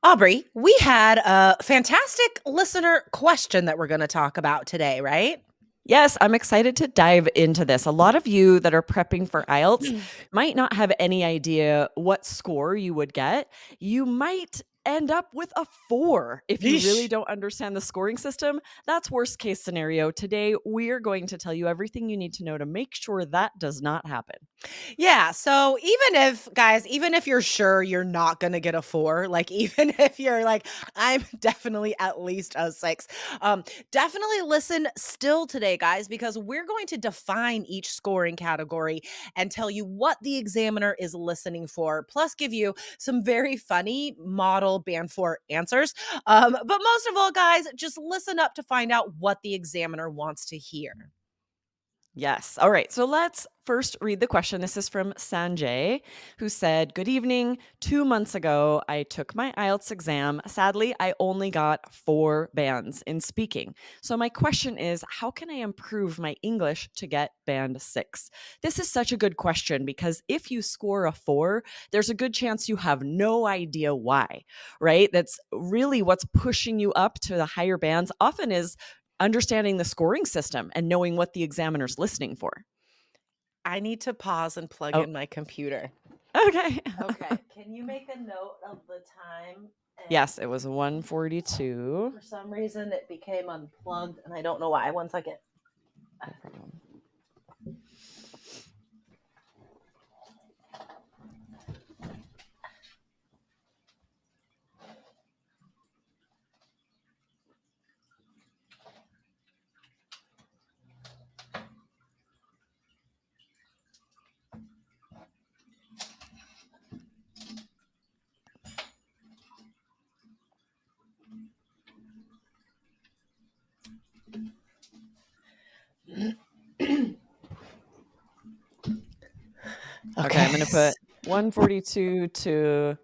Aubrey, we had a fantastic listener question that we're going to talk about today, right? Yes, I'm excited to dive into this. A lot of you that are prepping for IELTS might not have any idea what score you would get. You might end up with a 4 if you really Yeesh. don't understand the scoring system. That's worst case scenario. Today, we're going to tell you everything you need to know to make sure that does not happen. Yeah. So even if you're sure you're not going to get a 4, like even if you're like, I'm definitely at least a 6, definitely listen still today, guys, because we're going to define each scoring category and tell you what the examiner is listening for, plus give you some very funny model band 4 answers. But most of all, guys, just listen up to find out what the examiner wants to hear. Yes. All right. So let's first read the question. This is from Sanjay, who said, "Good evening. 2 months ago, I took my IELTS exam. Sadly, I only got 4 bands in speaking. So my question is, how can I improve my English to get band 6? This is such a good question because if you score a 4, there's a good chance you have no idea why, right? That's really what's pushing you up to the higher bands often is understanding the scoring system and knowing what the examiner's listening for. I need to pause and plug Oh, in my computer. okay. Okay, can you make a note of the time? And Yes, it was 1:42. for some reason, it became unplugged, and I don't know why. 1 second. No problem. Okay, I'm going to put 1:42 to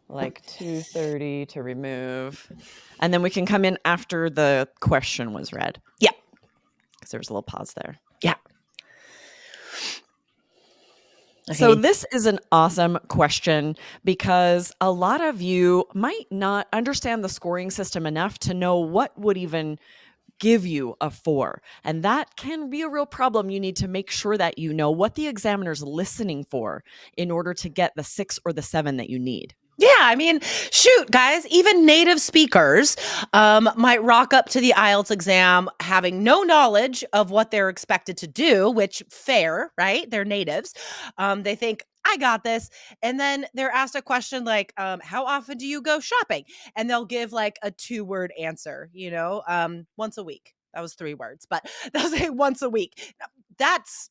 like 2:30 to remove. And then we can come in after the question was read. Yeah. Because there was a little pause there. Yeah. So Okay. this is an awesome question because a lot of you might not understand the scoring system enough to know what would even give you a 4. And that can be a real problem. You need to make sure that you know what the examiner's listening for in order to get the 6 or the 7 that you need. Yeah, I mean, shoot, guys, even native speakers might rock up to the IELTS exam having no knowledge of what they're expected to do, which fair, right? They're natives. They think, I got this. And then they're asked a question like, how often do you go shopping? And they'll give like a 2-word answer, once a week. That was 3 words, but they'll say once a week. That's,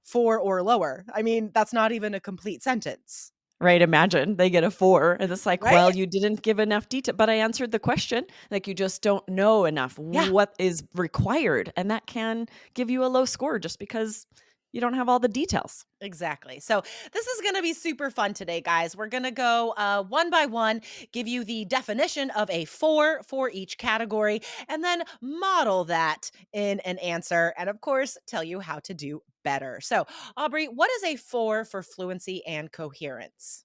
4 or lower. I mean, that's not even a complete sentence. Right? Imagine they get a 4 and it's like, Right? well, you didn't give enough detail, but I answered the question. Like you just don't know enough Yeah. what is required. And that can give you a low score just because you don't have all the details. Exactly. So this is going to be super fun today, guys. We're going to go one by one, give you the definition of a 4 for each category, and then model that in an answer. And of course, tell you how to do better. So, Aubrey, what is a 4 for fluency and coherence?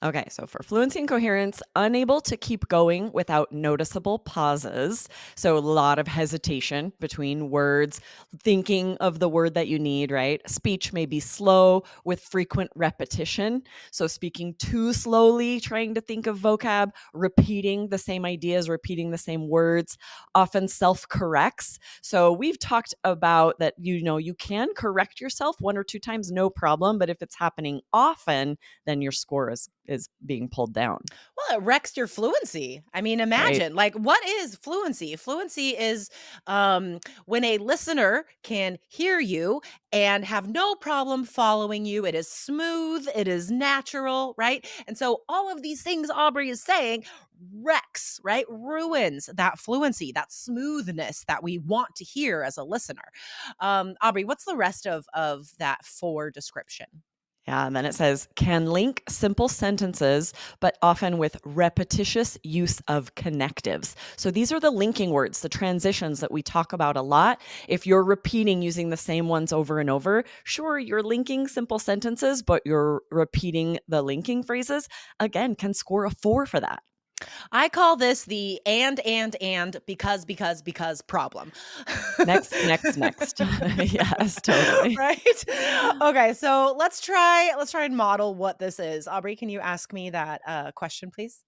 Okay, so for fluency and coherence, unable to keep going without noticeable pauses. So a lot of hesitation between words, thinking of the word that you need, right? Speech may be slow with frequent repetition. So speaking too slowly, trying to think of vocab, repeating the same ideas, repeating the same words, often self-corrects. So we've talked about that, you can correct yourself 1 or 2 times, no problem. But if it's happening often, then your score is being pulled down, Well, it wrecks your fluency. I mean, right? imagine like what is fluency? Fluency is when a listener can hear you and have no problem following you. It is smooth, it is natural, right? And so all of these things Aubrey is saying wrecks, right? Ruins that fluency, that smoothness that we want to hear as a listener. Aubrey, what's the rest of that 4 description? Yeah, and then it says, can link simple sentences, but often with repetitious use of connectives. So these are the linking words, the transitions that we talk about a lot. If you're repeating using the same ones over and over, sure, you're linking simple sentences, but you're repeating the linking phrases, again, can score a 4 for that. I call this the and because problem. Next, next, next. Yes, totally. Right? Okay, so let's try and model what this is. Aubrey, can you ask me that question, please?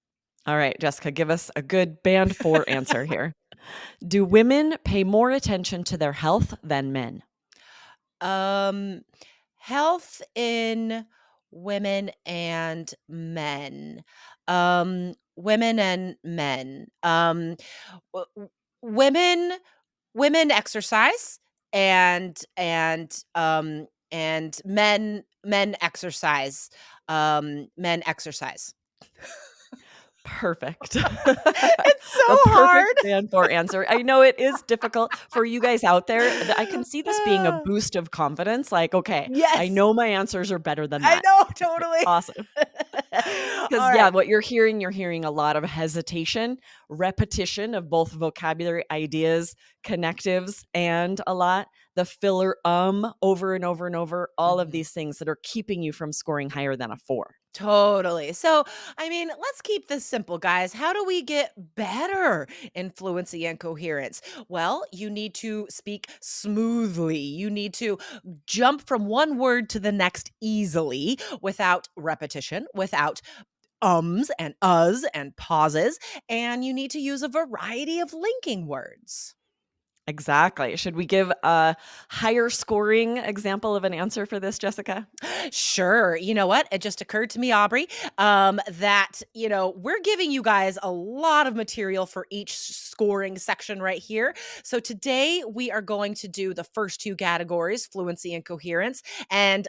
All right, Jessica, give us a good band 4 answer here. Do women pay more attention to their health than men? Um, Health in women and men. Women and men. W- w- women women exercise and men exercise. Men exercise. Perfect. It's so The perfect hard. band 4 answer. I know it is difficult for you guys out there. I can see this being a boost of confidence, like, "Okay, I Yes, know my answers are better than I that." know, Okay, totally. awesome. Because All yeah, right. what you're hearing a lot of hesitation, repetition of both vocabulary ideas, connectives, and a lot the filler over and over and over, all of Mhm. these things that are keeping you from scoring higher than a 4. Totally. So, I mean, let's keep this simple, guys. How do we get better in fluency and coherence? Well, you need to speak smoothly. You need to jump from one word to the next easily without repetition, without ums and uhs and pauses. And you need to use a variety of linking words. Exactly. Should we give a higher scoring example of an answer for this, Jessica? Sure. You know what? It just occurred to me, Aubrey, that, we're giving you guys a lot of material for each scoring section right here. So today we are going to do the first two categories, fluency and coherence. And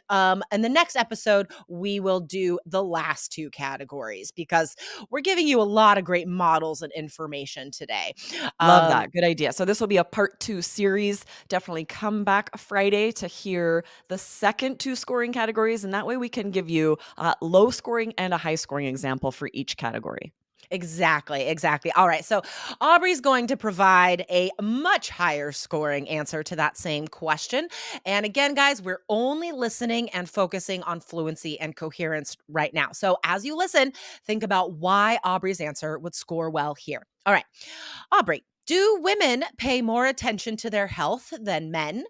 in the next episode, we will do the last two categories because we're giving you a lot of great models and information today. Love Um, that. Good idea. So this will be a part 2 series. Definitely come back Friday to hear the second 2 scoring categories, and that way we can give you a low scoring and a high scoring example for each category. Exactly, exactly. All right. So Aubrey's going to provide a much higher scoring answer to that same question. And again, guys, we're only listening and focusing on fluency and coherence right now. So as you listen, think about why Aubrey's answer would score well here. All right. Aubrey, do women pay more attention to their health than men?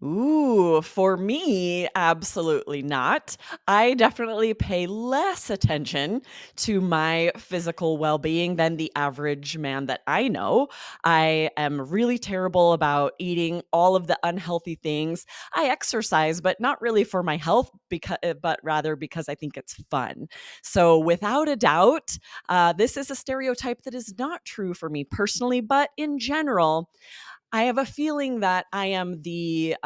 Ooh, for me, absolutely not. I definitely pay less attention to my physical well being than the average man that I know. I am really terrible about eating all of the unhealthy things. I exercise, but not really for my health, but rather because I think it's fun. So, without a doubt, this is a stereotype that is not true for me personally, but in general, I have a feeling that I am the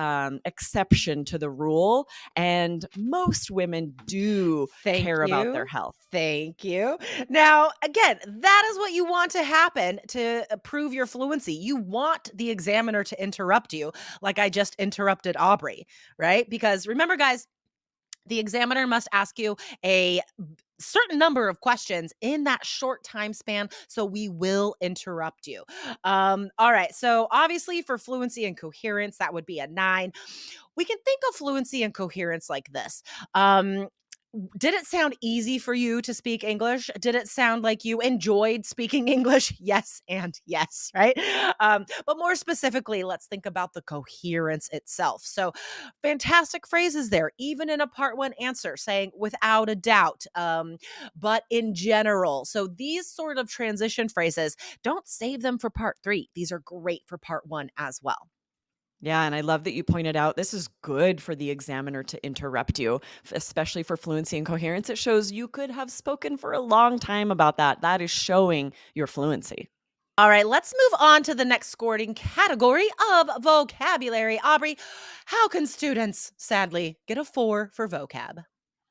exception to the rule, and most women do Thank care about their you. health. Thank you. Now, again, that is what you want to happen to prove your fluency. You want the examiner to interrupt you, like I just interrupted Aubrey, right? Because remember, guys, the examiner must ask you a certain number of questions in that short time span. So we will interrupt you. All right. So obviously, for fluency and coherence, that would be a 9. We can think of fluency and coherence like this. Um, did it sound easy for you to speak English? Did it sound like you enjoyed speaking English? Yes, and yes, right? But more specifically, let's think about the coherence itself. So, fantastic phrases there, even in a part one answer, saying without a doubt, but in general. So, these sort of transition phrases, don't save them for part three. These are great for part one as well. Yeah, and I love that you pointed out this is good for the examiner to interrupt you, especially for fluency and coherence. It shows you could have spoken for a long time about that. That is showing your fluency. All right, let's move on to the next scoring category of vocabulary. Aubrey, how can students sadly get a 4 for vocab?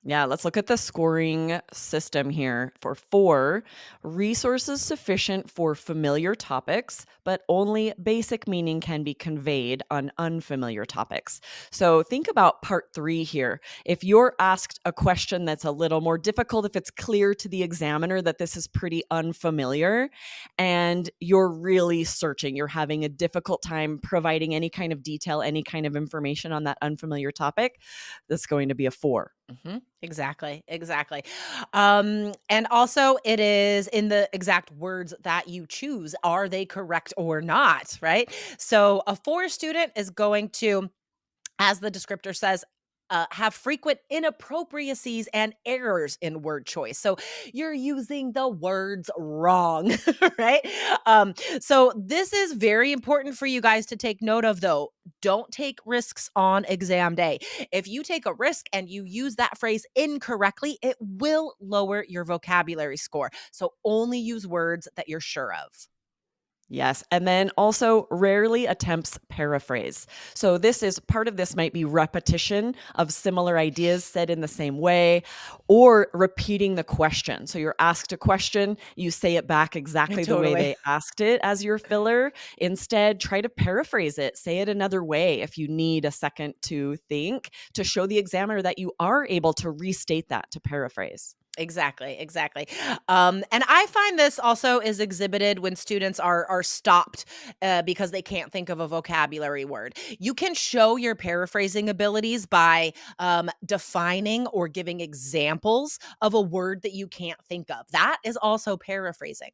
Yeah, let's look at the scoring system here for 4. Resources sufficient for familiar topics, but only basic meaning can be conveyed on unfamiliar topics. So think about part 3 here. If you're asked a question that's a little more difficult, if it's clear to the examiner that this is pretty unfamiliar and you're really searching, you're having a difficult time providing any kind of detail, any kind of information on that unfamiliar topic, that's going to be a 4. Mhm. Exactly, exactly. And also it is in the exact words that you choose. Are they correct or not, right? So a 4 student is going to, as the descriptor says, have frequent inappropriacies and errors in word choice. So you're using the words wrong, right? So this is very important for you guys to take note of, though. Don't take risks on exam day. If you take a risk and you use that phrase incorrectly, it will lower your vocabulary score. So only use words that you're sure of. Yes. And then also rarely attempts paraphrase. So this is part of this might be repetition of similar ideas said in the same way or repeating the question. So you're asked a question, you say it back exactly the way Totally. they asked it as your filler. Instead, try to paraphrase it, say it another way if you need a second to think to show the examiner that you are able to restate that to paraphrase. Exactly, exactly. And I find this also is exhibited when students are stopped because they can't think of a vocabulary word. You can show your paraphrasing abilities by defining or giving examples of a word that you can't think of. That is also paraphrasing.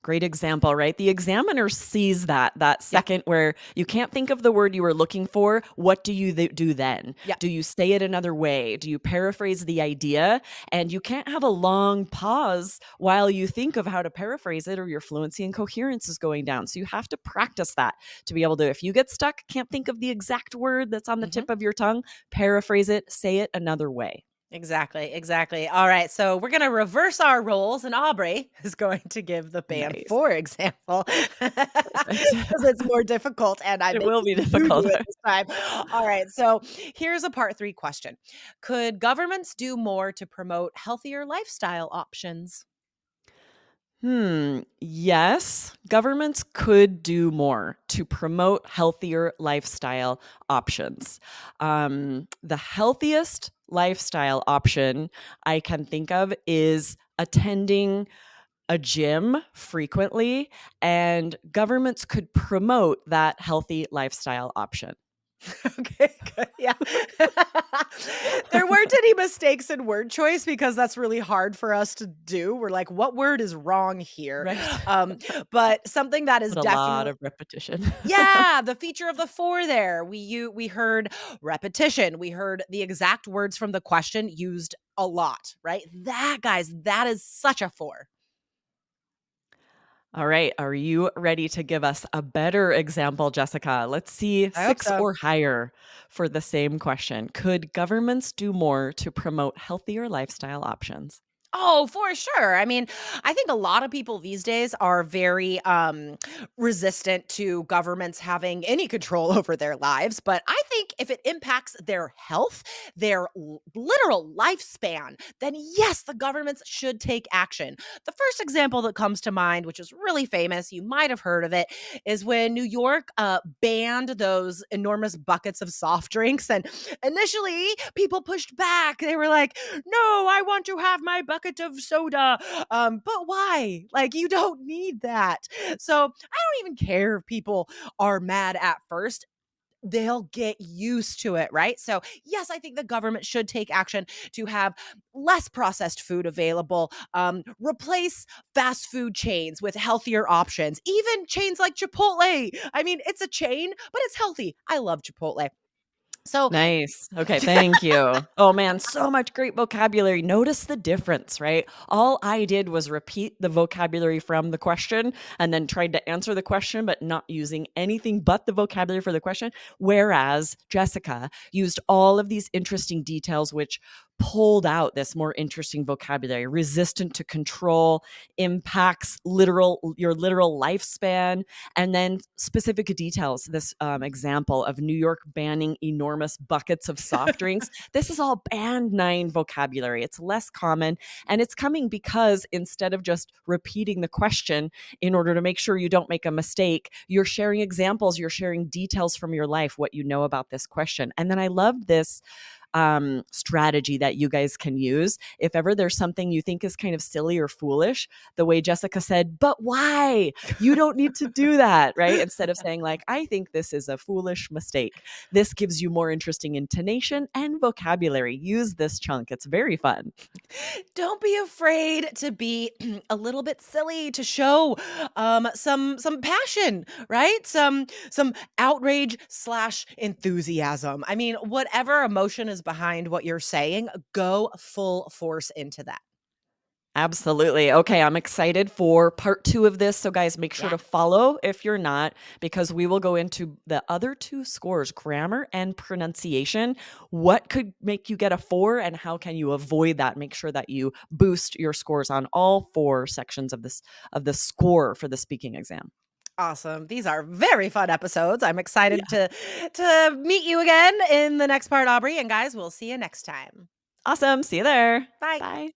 Great example, right? The examiner sees that Yeah, second where you can't think of the word you were looking for. What do you do then? yeah. Do you say it another way? Do you paraphrase the idea? And you can't have a long pause while you think of how to paraphrase it, or your fluency and coherence is going down. So you have to practice that to be able to. If you get stuck, can't think of the exact word that's on the hmm tip of your tongue, paraphrase it, say it another way. Exactly, exactly. All right, so we're gonna reverse our roles, and Aubrey is going to give the band Nice. 4 example Perfect. because it's more difficult, and I'm It will be making you do difficult. it this time. All right, so here's a part 3 question. Could governments do more to promote healthier lifestyle options? Yes, governments could do more to promote healthier lifestyle options. The healthiest lifestyle option I can think of is attending a gym frequently, and governments could promote that healthy lifestyle option. Okay, good. Yeah. There weren't any mistakes in word choice because that's really hard for us to do. We're like, what word is wrong here? Right. Um, but something that is But a lot definitely of repetition. yeah, the feature of the 4 there. We heard repetition. We heard the exact words from the question used a lot, right? That guys, that is such a 4. All right. Are you ready to give us a better example, Jessica? Let's see I hope 6 so. or higher for the same question. Could governments do more to promote healthier lifestyle options? Oh, for sure. I mean, I think a lot of people these days are very resistant to governments having any control over their lives. But I think if it impacts their health, their literal lifespan, then yes, the governments should take action. The first example that comes to mind, which is really famous, you might have heard of it, is when New York banned those enormous buckets of soft drinks. And initially, people pushed back. They were like, no, I want to have my bucket of soda. But why? Like, you don't need that. So I don't even care if people are mad at first. They'll get used to it, right? So, yes, I think the government should take action to have less processed food available, replace fast food chains with healthier options, even chains like Chipotle. I mean, it's a chain, but it's healthy. I love Chipotle. So, Nice. Okay, thank you. Oh man, so much great vocabulary. Notice the difference, right? All I did was repeat the vocabulary from the question and then tried to answer the question, but not using anything but the vocabulary for the question. Whereas Jessica used all of these interesting details, which pulled out this more interesting vocabulary, resistant to control, impacts your literal lifespan, and then specific details. This example of New York banning enormous buckets of soft drinks. This is all band 9 vocabulary. It's less common, and it's coming because instead of just repeating the question in order to make sure you don't make a mistake, you're sharing examples, you're sharing details from your life, what you know about this question. And then I love this strategy that you guys can use. If ever there's something you think is kind of silly or foolish, the way Jessica said, but why? You don't need to do that, right? Instead of saying, like, I think this is a foolish mistake. This gives you more interesting intonation and vocabulary. Use this chunk. It's very fun. Don't be afraid to be a little bit silly, to show some passion, right? Some outrage slash enthusiasm. I mean, whatever emotion is behind what you're saying, go full force into that. Absolutely. Okay, I'm excited for part 2 of this. So, guys, make sure Yeah. to follow if you're not, because we will go into the other 2 scores, grammar and pronunciation. What could make you get a 4 and how can you avoid that? Make sure that you boost your scores on all 4 sections of the score for the speaking exam. Awesome. These are very fun episodes. I'm Yeah. excited to meet you again in the next part, Aubrey. And guys, we'll see you next time. Awesome. See you there. Bye. Bye.